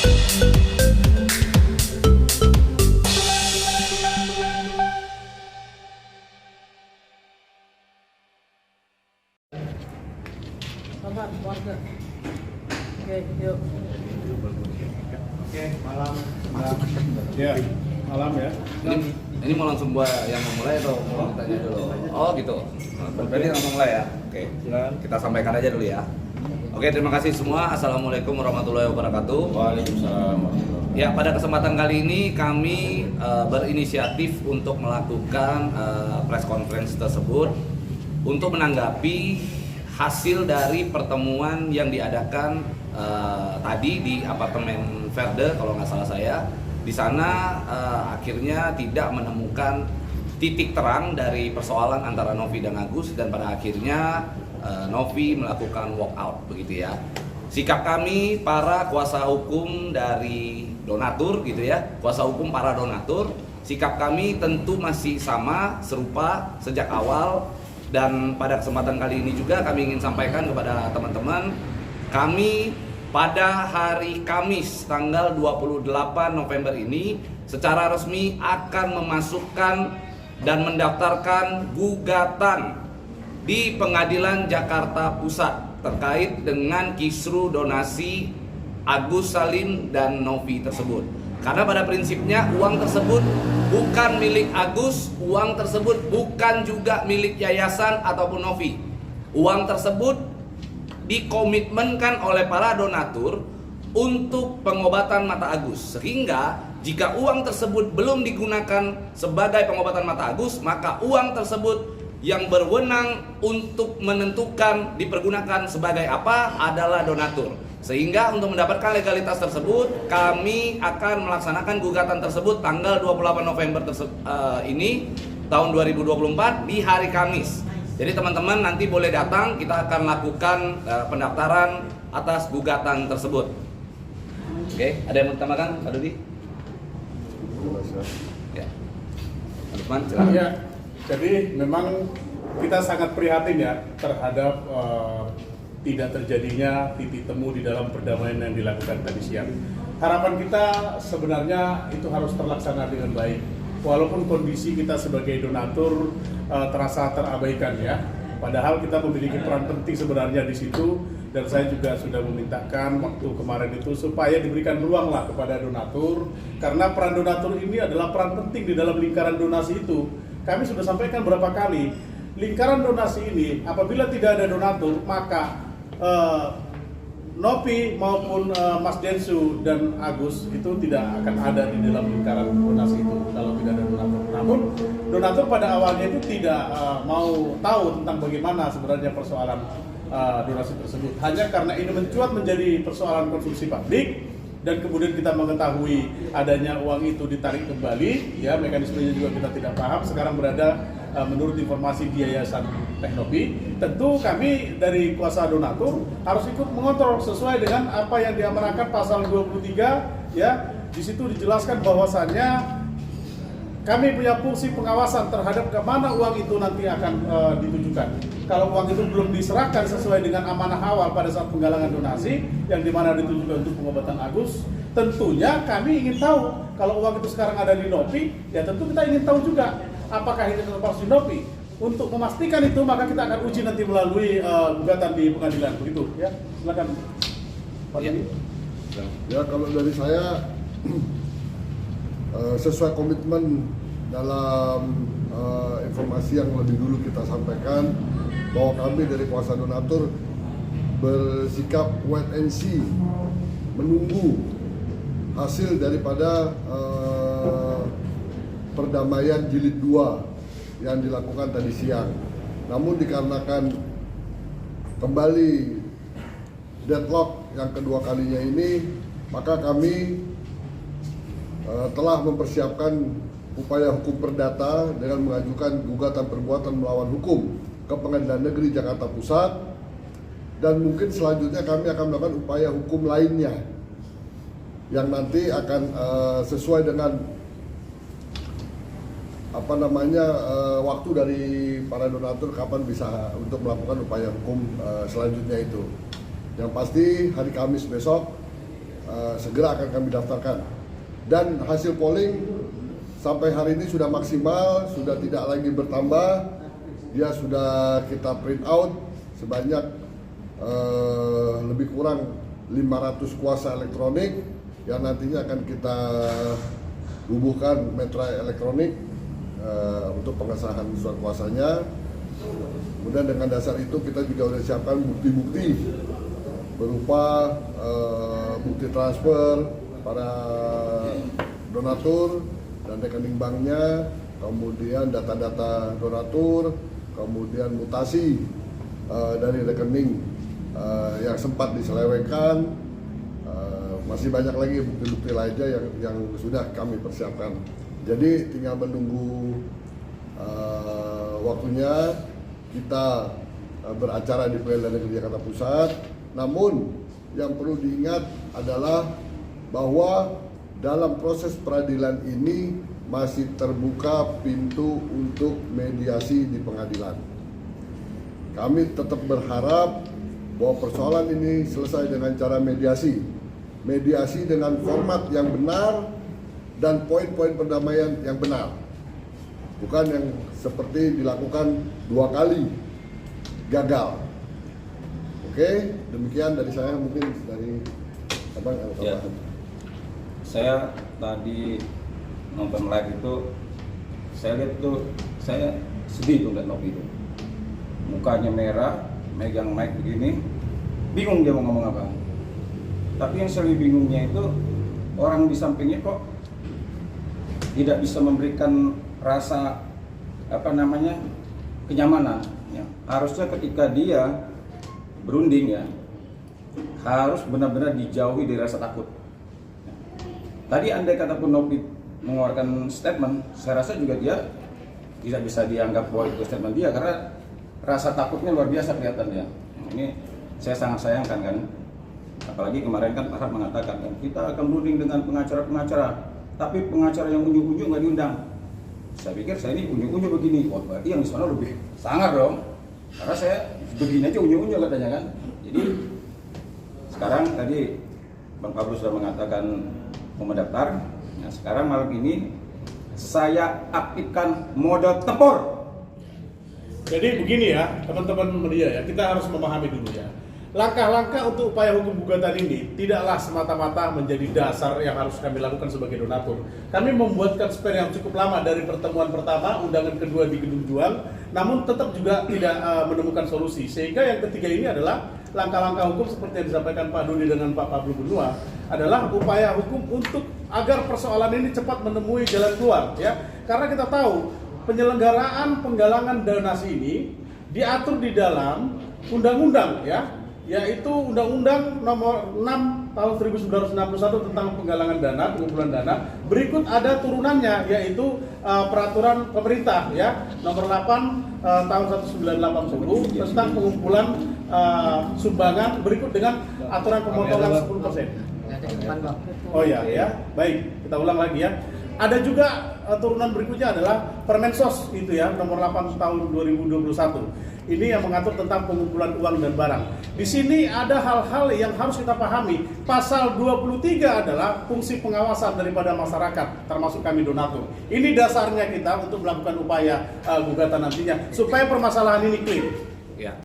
Selamat keluarga. Oke, yuk. Oke, malam. Ya, malam ya. Ini mau langsung gua yang memulai atau mau ditanya dulu? Oh gitu. Berarti langsung mulai ya. Oke. Kita sampaikan aja dulu ya. Oke, terima kasih semua. Assalamualaikum warahmatullahi wabarakatuh. Waalaikumsalam. Ya, pada kesempatan kali ini kami berinisiatif untuk melakukan press conference tersebut untuk menanggapi hasil dari pertemuan yang diadakan tadi di apartemen Verde kalau nggak salah saya. Di sana akhirnya tidak menemukan titik terang dari persoalan antara Novi dan Agus, dan pada akhirnya Novi melakukan walkout begitu ya. Sikap kami para kuasa hukum dari donatur gitu ya, kuasa hukum para donatur, sikap kami tentu masih sama, serupa sejak awal. Dan pada kesempatan kali ini juga kami ingin sampaikan kepada teman-teman, kami pada hari Kamis tanggal 28 November ini secara resmi akan memasukkan dan mendaftarkan gugatan di Pengadilan Jakarta Pusat terkait dengan kisru donasi Agus Salim dan Novi tersebut. Karena pada prinsipnya uang tersebut bukan milik Agus, uang tersebut bukan juga milik yayasan ataupun Novi. Uang tersebut dikomitmenkan oleh para donatur untuk pengobatan mata Agus. Sehingga jika uang tersebut belum digunakan sebagai pengobatan mata Agus, maka uang tersebut yang berwenang untuk menentukan dipergunakan sebagai apa adalah donatur. Sehingga untuk mendapatkan legalitas tersebut, kami akan melaksanakan gugatan tersebut tanggal 28 November ini tahun 2024 di hari Kamis. Jadi teman-teman nanti boleh datang, kita akan lakukan pendaftaran atas gugatan tersebut. Oke, ada yang mau ditambahkan, Pak Dudi? Ya. Pak Lukman, silakan. Ya, jadi memang kita sangat prihatin ya terhadap tidak terjadinya titik temu di dalam perdamaian yang dilakukan tadi siang. Harapan kita sebenarnya itu harus terlaksana dengan baik. Walaupun kondisi kita sebagai donatur terasa terabaikan ya. Padahal kita memiliki peran penting sebenarnya di situ, dan saya juga sudah memintakan waktu kemarin itu supaya diberikan ruang lah kepada donatur, karena peran donatur ini adalah peran penting di dalam lingkaran donasi itu. Kami sudah sampaikan berapa kali, lingkaran donasi ini apabila tidak ada donatur, maka Novi maupun Mas Densu dan Agus itu tidak akan ada di dalam lingkaran donasi itu kalau tidak ada donatur. Namun donatur pada awalnya itu tidak mau tahu tentang bagaimana sebenarnya persoalan donasi tersebut. Hanya karena ini mencuat menjadi persoalan konsumsi publik, dan kemudian kita mengetahui adanya uang itu ditarik kembali, ya mekanismenya juga kita tidak paham. Sekarang berada menurut informasi di Yayasan Teknopi. Tentu kami dari kuasa donatur harus ikut mengontrol sesuai dengan apa yang diamanahkan pasal 23 ya. Di situ dijelaskan bahwasannya kami punya fungsi pengawasan terhadap kemana uang itu nanti akan ditujukan. Kalau uang itu belum diserahkan sesuai dengan amanah awal pada saat penggalangan donasi yang dimana ditujukan untuk pengobatan Agus, tentunya kami ingin tahu. Kalau uang itu sekarang ada di Novi, ya tentu kita ingin tahu juga apakah ini tetap harus di Novi. Untuk memastikan itu maka kita akan uji nanti melalui gugatan di pengadilan begitu ya. Silakan Pak Didi. Ya, kalau dari saya sesuai komitmen dalam informasi yang lebih dulu kita sampaikan, bahwa kami dari kuasa donatur bersikap wait and see, menunggu hasil daripada perdamaian jilid 2 yang dilakukan tadi siang. Namun dikarenakan kembali deadlock yang kedua kalinya ini, maka kami telah mempersiapkan upaya hukum perdata dengan mengajukan gugatan perbuatan melawan hukum ke Pengadilan Negeri Jakarta Pusat, dan mungkin selanjutnya kami akan melakukan upaya hukum lainnya yang nanti akan sesuai dengan waktu dari para donatur kapan bisa untuk melakukan upaya hukum selanjutnya itu. Yang pasti hari Kamis besok segera akan kami daftarkan. Dan hasil polling sampai hari ini sudah maksimal, sudah tidak lagi bertambah. Dia sudah kita print out sebanyak lebih kurang 500 kuasa elektronik yang nantinya akan kita bubuhkan metra elektronik untuk pengesahan surat kuasanya. Kemudian dengan dasar itu kita juga sudah siapkan bukti-bukti berupa bukti transfer para donatur dan rekening banknya, kemudian data-data donatur, kemudian mutasi dari rekening yang sempat diselewengkan, masih banyak lagi bukti-bukti lainnya yang sudah kami persiapkan. Jadi tinggal menunggu waktunya kita beracara di Pengadilan Negeri Jakarta Pusat. Namun yang perlu diingat adalah bahwa dalam proses peradilan ini masih terbuka pintu untuk mediasi di pengadilan. Kami tetap berharap bahwa persoalan ini selesai dengan cara mediasi. Mediasi dengan format yang benar dan poin-poin perdamaian yang benar. Bukan yang seperti dilakukan 2 kali gagal. Oke, demikian dari saya, mungkin dari Abang ada Ya. tambahan. Saya tadi nonton live itu, saya lihat tuh, saya sedih tuh lihat Novi itu. Mukanya merah, megang mic begini, bingung dia mau ngomong apa. Tapi yang sering bingungnya itu orang di sampingnya kok tidak bisa memberikan rasa kenyamanan. Ya. Harusnya ketika dia berunding ya, harus benar-benar dijauhi dari rasa takut. Ya. Tadi andai kata pun Novi mengeluarkan statement, saya rasa juga dia tidak bisa dianggap bahwa itu statement dia karena rasa takutnya luar biasa kelihatan dia. Ini saya sangat sayangkan kan. Apalagi kemarin kan Pak Harap mengatakan kan, kita akan berunding dengan pengacara-pengacara, tapi pengacara yang unjuk-unjuk nggak diundang. Saya pikir saya ini unjuk-unjuk begini, wah berarti yang di sana lebih sangar dong. Karena saya begini aja unjuk-unjuk katanya kan. Jadi sekarang tadi Bang Pablo sudah mengatakan mau mendaftar. Nah sekarang malam ini saya aktifkan mode tempur. Jadi begini ya, teman-teman media ya, kita harus memahami dulu ya. Langkah-langkah untuk upaya hukum gugatan ini tidaklah semata-mata menjadi dasar yang harus kami lakukan sebagai donatur. Kami membuatkan spare yang cukup lama dari pertemuan pertama, undangan kedua di Gedung Juang, namun tetap juga tidak menemukan solusi. Sehingga yang ketiga ini adalah langkah-langkah hukum seperti yang disampaikan Pak Dodi dengan Pak Pablo Benua, adalah upaya hukum untuk agar persoalan ini cepat menemui jalan keluar. Ya, karena kita tahu penyelenggaraan penggalangan donasi ini diatur di dalam undang-undang ya, yaitu Undang-Undang Nomor 6 Tahun 1961 tentang penggalangan dana, pengumpulan dana. Berikut ada turunannya, yaitu peraturan pemerintah ya Nomor 8 Tahun 1980 tentang pengumpulan sumbangan, berikut dengan aturan pemotongan 10%. Oh ya, ya, baik, kita ulang lagi ya. Ada juga turunan berikutnya adalah Permensos itu ya, Nomor 8 Tahun 2021. Ini yang mengatur tentang pengumpulan uang dan barang. Di sini ada hal-hal yang harus kita pahami. Pasal 23 adalah fungsi pengawasan daripada masyarakat, termasuk kami donatur. Ini dasarnya kita untuk melakukan upaya gugatan nantinya supaya permasalahan ini clear.